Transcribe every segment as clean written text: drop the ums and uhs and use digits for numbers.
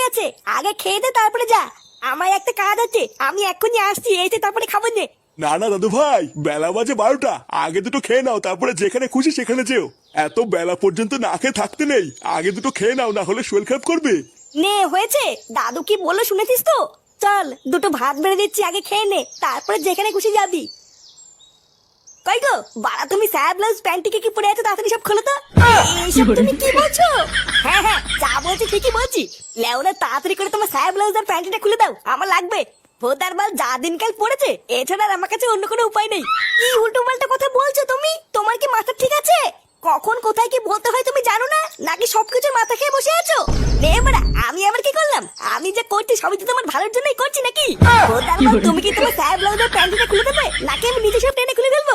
আছে, আগে খেয়ে দে তারপরে যা। আমার একটা কাজ আছে, আমি এক্ষুনি আসছি, এসে তারপরে খাবো নে। না না দাদু ভাই, বেলা বাজে 12টা, আগে দুটো খেয়ে নাও, তারপরে যেখানে খুশি সেখানে যেও। এত বেলা পর্যন্ত না খেয়ে থাকতে নেই, আগে দুটো খেয়ে নাও, না হলে শরীর খারাপ করবে। নে হয়েছে, দাদু কি বললো শুনেছিস তো? চল দুটো ভাত বেড়ে দিচ্ছি, আগে খেয়ে নে, তারপরে যেখানে খুশি যাবি। কই গো বাড়া, তুমি স্যার ব্লাউজ প্যান্টিকে কি পরে আছো, তাড়াতাড়ি সব খোলো তো। এইসব তুমি কি বলছো? হ্যাঁ হ্যাঁ, যা বলছি ঠিকই বলছি। লেওরা তাড়াতাড়ি করে তোমার স্যার ব্লাউজ আর প্যান্টিটা খুলে দাও, আমার লাগবে। ভোদার বাল যা দিনকাল পড়েছে, এছাড়া আর আমার কাছে অন্য কোনো উপায় নেই। কি উল্টো পাল্টা কথা বলছো তুমি? তোমার কি মাথা ঠিক আছে? কখন কোথায় কি বলতে হয় তুমি জানো না, নাকি সবকিছু মাথা খেয়ে বসে আছো? নে বাড়া, আমি আবার কি করলাম? আমি যে করছি সবই তো তোমার ভালোর জন্যই করছি নাকি? ভোদার বাল, তুমি কি তোমার স্যার ব্লাউজ আর প্যান্টিটা খুলে দেবে, নাকি আমি নিজে সব টেনে খুলে ফেলবো?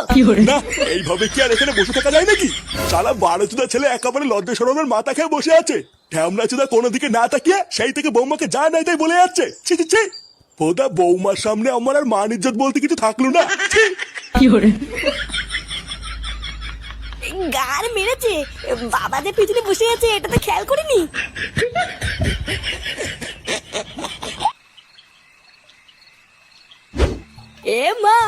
না, এইভাবে কি আর এখানে বসে থাকা যায় নাকি? সারা 12 ছেলে একেবারে লজ্জা শরমের মাথা খেয়ে বসে আছে। ঢ্যামনা চুদা কোনো দিকে না তাকিয়ে সেই থেকে বৌমাকে যা নাই তাই বলে যাচ্ছে। ছি ছি ছি, বোধা বৌমার সামনে আমার আর মান ইজ্জত বলতে কিছু থাকলো না। ছি। গার মেরেছে, বাবা যে পিছনে বসে আছে এটা তো খেয়াল করিনি। এ মা,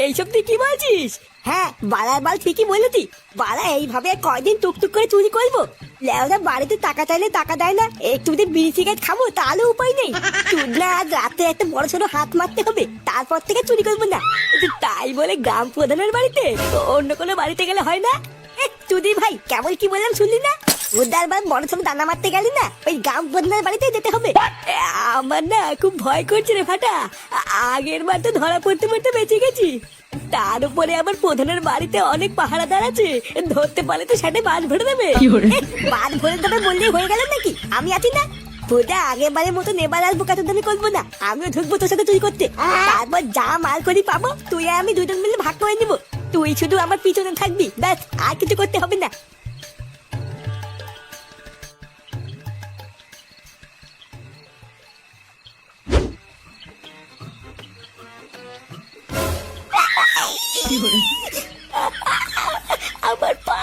এইসব তুই কি বলছিস? হ্যাঁ বাড়ার বাল ঠিকই বলেছি। বাড়া এইভাবে আর কয়দিন টুকটুক করে চুরি করবো? লেওরা বাড়িতে টাকা চাইলে টাকা দেয় না, একটু যদি বিড়ি সিগারেট খাবো তাহলে উপায় নেই। চুদনা আজ রাতে একটা বড় ছোট হাত মারতে হবে, তারপর থেকে চুরি করবো না। তাই বলে গ্রাম প্রধানের বাড়িতে, অন্য কোনো বাড়িতে গেলে হয় না? চুদি ভাই কেমন কি বললাম শুনলি না? উদার বার বড় ছোট দানা মারতে গেলি না, ওই গ্রাম প্রধানের বাড়িতে যেতে হবে। আমার না খুব ভয় করছে রে ফাটা। আগের বার তো ধরা পড়তে পড়তে বেঁচে গেছি, তার উপরে আবার প্রধানের বাড়িতে অনেক পাহারাদার আছে, ধরতে পারলে তো সেটা বাজ ভরে দেবে। বাজ ভরে দেবে বললেই হয়ে গেল নাকি? আমি আছি না। বোঝা আগের বারের মতো এবার আসবো, কত দামি করবো না, আমিও ঢুকবো তোর সাথে চুরি করতে। তারপর যা মাল করি পাবো, তুই আর আমি দুজন মিলে ভাগ করে নিবো। তুই শুধু আমার পিছনে থাকবি, ব্যাস, আর কিছু করতে হবে না। আমার পা,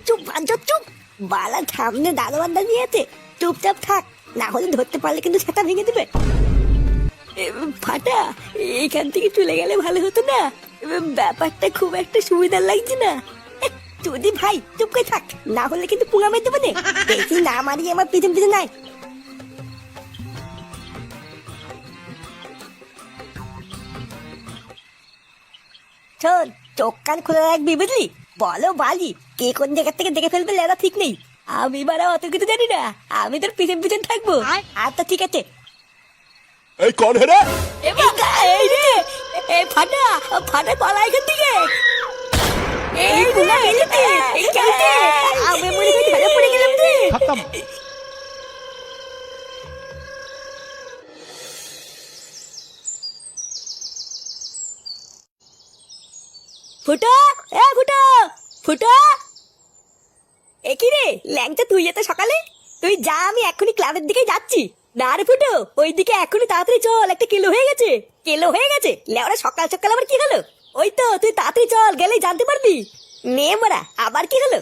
চুপ বাঞ্চো চুপ। বালার সামনে দারোয়ান দাঁড়িয়ে আছে, চুপচাপ থাক, না হলে ধরতে পারলে কিন্তু সেটা ভেঙে দিবে। ফাটা, এখান থেকে চলে গেলে ভালো হতো না? ব্যাপারটা খুব একটা সুবিধা লাগছে না। যদি ভাই চুপ করে থাক, না হলে কিন্তু পুঙা মেরে দেবো না। বেশি না মারিয়ে আমার পিছন পিছন নাই। শোন, চোখ কান খুলে রাখবি বুঝলি? বলো বালি, কে কোন জায়গা থেকে দেখে ফেলবে লেরা ঠিক নেই। আমি বারা অত কিছু জানি না, আমি তোর পিছন পিছন থাকবো। আচ্ছা ঠিক আছে। এই কোন হে রে? এই রে, এই ফাটা, ফাটা পালা এখান থেকে। এই পুরা গেলেতে, এই কেলতে, আমি মনে করি ধরে পড়ে গেলাম রে। খতম। ফুটা, এ ফুটা, ফুটা। এ কি রে ল্যাংচা, তুই এত সকালে? তুই যা, আমি এখনই ক্লাবের দিকে যাচ্ছি। না রে ফুটো, ওইদিকে এখনই তাড়াতাড়ি চল, একটা কেলো হয়ে গেছে। কেলো হয়ে গেছে? লেওরা সকাল সকাল আবার কি হলো? ওই তো তুই তাড়াতাড়ি চল, গেলেই জানতে পারবি। নে মারা, আবার কি হলো?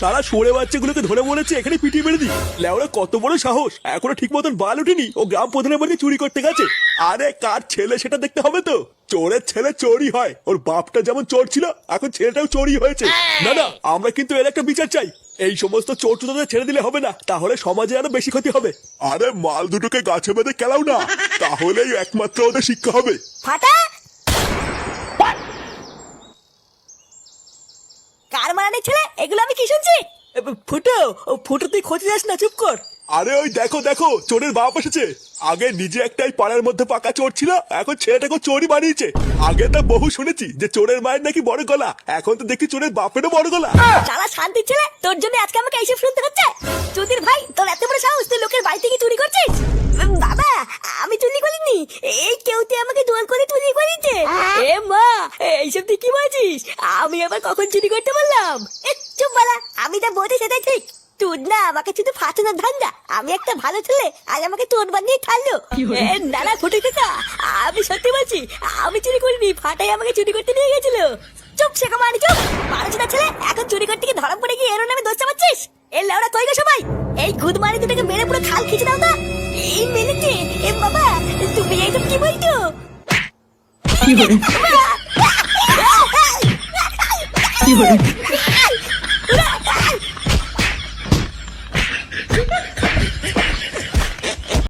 তারা সরে বাচ্চাগুলোকে ধরে বলেছে এখানে পিটিয়ে মেরে দি। লেওরা কত বড় সাহস, এখনো ঠিক মতন বাল উঠিনি, ও গ্রাম প্রধানের বাড়ি চুরি করতে গেছে। আরে কার ছেলে সেটা দেখতে হবে তো। চোরের ছেলে চোরই হয়, ওর বাপটা যেমন চোর ছিল, এখন ছেলেটাও চোরই হয়েছে। না না, আমরা কিন্তু এর একটা বিচার চাই। এই সমস্ত চোর চোরদের ছেড়ে দিলে হবে না, তাহলে সমাজে আরো বেশি ক্ষতি হবে। আরে মাল দুটোকে গাছে বেঁধে খেলাও না, তাহলেই একমাত্র ওদের শিক্ষা হবে। ফাটা, কার মারানি ছেলে এগুলো আমি কি শুনছি? ফুটো, ফুটো তুই খোঁজে যাস না, চুপ কর। আরে ওই দেখো দেখো, চোরের বাপ এসেছে। আগে নিজে একটাই পাড়ার মধ্যে পাকা চোর ছিল, এখন ছেলেটাকে চোরই বানিয়েছে। আগে তো বহু শুনেছি যে চোরের মায়ের নাকি বড় গলা, এখন তো দেখি চোরের বাপেরও বড় গলা। শালা শান্তি ছেলে, তোর জন্য আজকে আমাকে এইসব শুনতে হচ্ছে। চুদির ভাই, তোর এত বড় সাহস, তুই লোকের বাড়ি থেকে চুরি করছিস? বাবা, আমি চুরি করিনি, এই কেউতে আমাকে জোর করে চুরি করিয়েছে। এ মা, এইসব তুই কি বলছিস? আমি আবার কখন চুরি করতে বললাম? চুপ বলা, আমি যা বলছি সেটাই ঠিক। তুই না আমাকে শুধু ফাটানোর ধান্দা, আমি একটা ভালো ছেলে আর আমাকে তোর বানিয়ে ছাড়লো। না না ফুটে কাকা, আমি সত্যি বলছি, আমি চুরি করিনি, ফাটাই আমাকে চুরি করতে নিয়ে গেছিল। চুপ শেখা মানি, চুপ মানুষটা ছেলে, এখন চুরি করতে গিয়ে ধরা পড়ে গিয়ে এর নামে দোষ চাপাচ্ছিস। এই লেওরা কই গো সবাই, এই গুদ মারি দুটাকে মেরে পুরো খাল খিচে দাও তা। এই মেলেছে এ বাবা, তুমি এইসব কি বলছো? কি হলো?